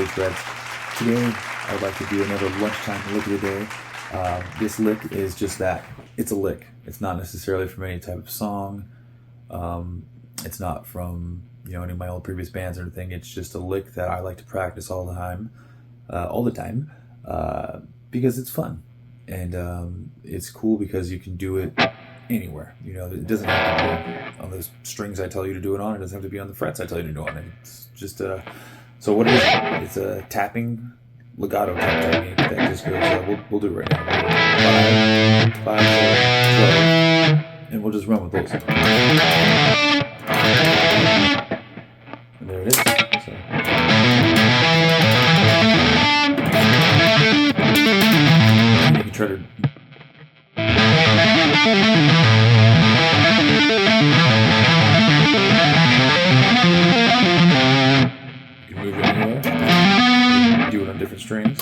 shreds. Today, I would like to do another lunchtime lick of the day. This lick is just that. It's a lick. It's not necessarily from any type of song. It's not from any of my old previous bands or anything. It's just a lick that I like to practice all the time, because it's fun. And it's cool because you can do it anywhere. It doesn't have to be on the strings I tell you to do it on. It doesn't have to be on the frets I tell you to do it on. It's just so what it is, it's a tapping legato type technique that just goes. We'll do it right now. 5, 4, 12, and we'll just run with those. And there it is. So. You can try to. You can move it anywhere. Do it on different strings.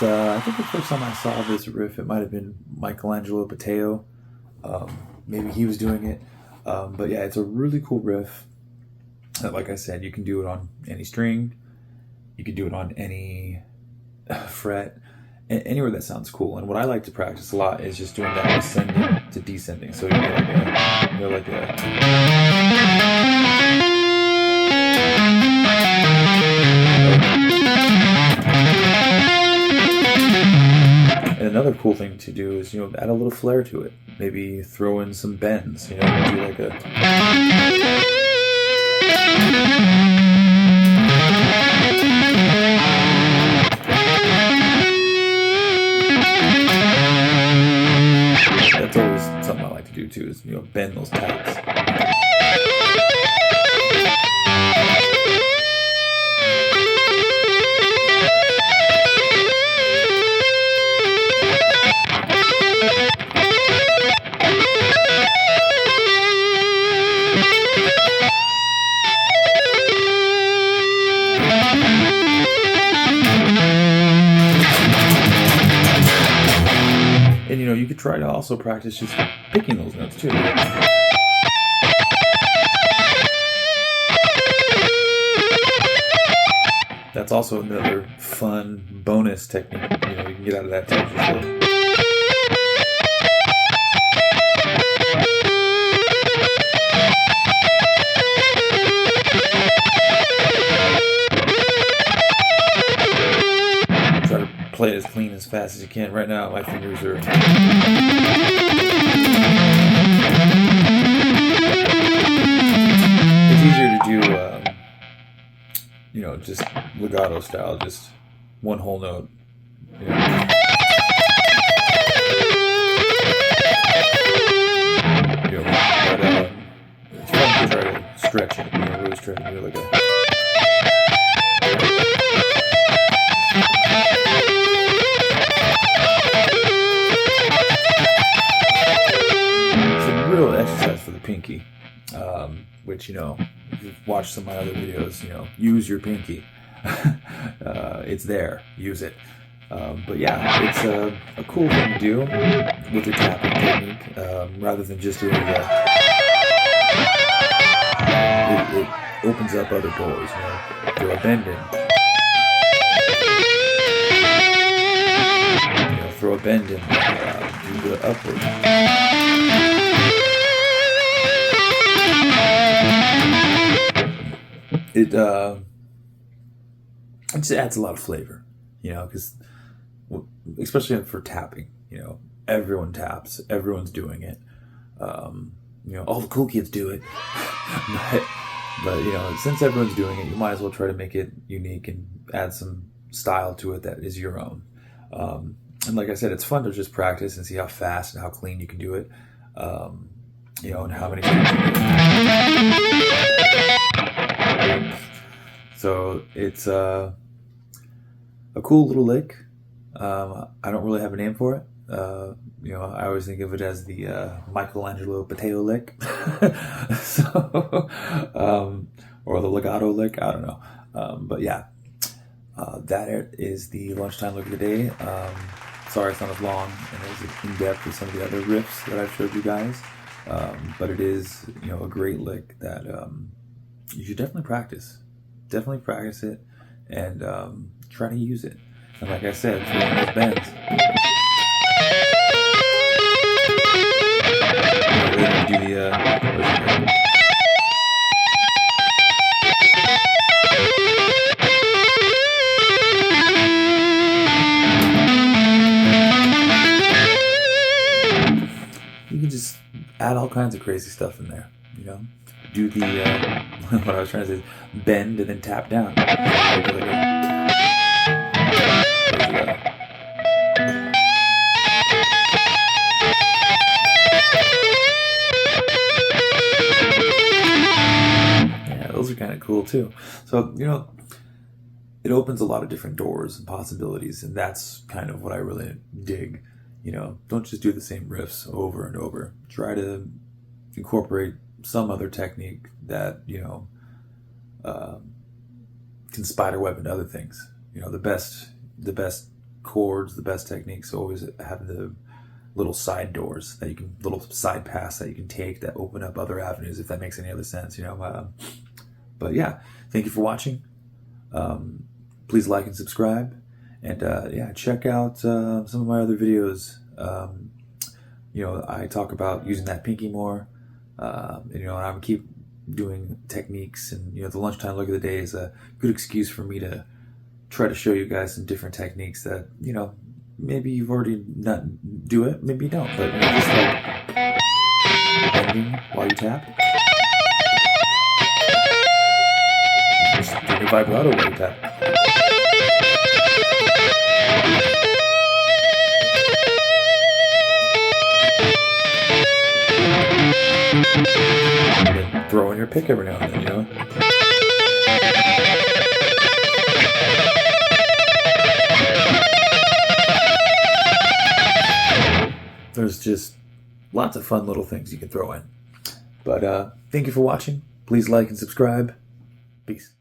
I think the first time I saw this riff, it might have been Michelangelo Pateo. Maybe he was doing it. But yeah, it's a really cool riff. Like I said, you can do it on any string. You can do it on any fret. Anywhere that sounds cool. And what I like to practice a lot is just doing that ascending to descending. So you're like a And another cool thing to do is, add a little flair to it. Maybe throw in some bends, do like a... That's always something I like to do too, is, bend those taps. And you could try to also practice just picking those notes too. That's also another fun bonus technique. You can get out of that too. Try to play it as clean as fast as you can. Right now, my fingers are. It's easier to do, just legato style, just one whole note. But, it's fun to try to stretch it. Really stretch it, like a. Real exercise for the pinky, which if you've watched some of my other videos, use your pinky. It's there, use it. But yeah, it's a cool thing to do with your tapping technique, rather than just doing that. It opens up other doors. Throw a bend in. Throw a bend in. Do the upward. It just adds a lot of flavor, because especially for tapping, everyone taps, everyone's doing it. All the cool kids do it, but since everyone's doing it, you might as well try to make it unique and add some style to it that is your own. And like I said, it's fun to just practice and see how fast and how clean you can do it. And how many times you do it. So it's a cool little lick. I don't really have a name for it. I always think of it as the Michelangelo potato lick, so, or the legato lick. I don't know, but yeah, that is the lunchtime look of the day. Sorry it's not as long and as in depth as some of the other riffs that I've showed you guys, but it is a great lick that you should definitely practice. Definitely practice it and try to use it. And like I said, for one of those bends. Do the you can just add all kinds of crazy stuff in there, do the what I was trying to say is bend and then tap down. Yeah, those are kind of cool too. So it opens a lot of different doors and possibilities, and that's kind of what I really dig. Don't just do the same riffs over and over. Try to incorporate some other technique that can spiderweb into other things. The best chords, the best techniques always have the little side doors little side paths that you can take that open up other avenues, if that makes any other sense. But yeah, thank you for watching. Please like and subscribe. And check out some of my other videos. I talk about using that pinky more. And I'm keep doing techniques, and the lunchtime look of the day is a good excuse for me to try to show you guys some different techniques that maybe you've already not do it, maybe you don't, but just like bending while you tap, just doing a vibrato while you tap. And throw in your pick every now and then, There's just lots of fun little things you can throw in. But thank you for watching. Please like and subscribe. Peace.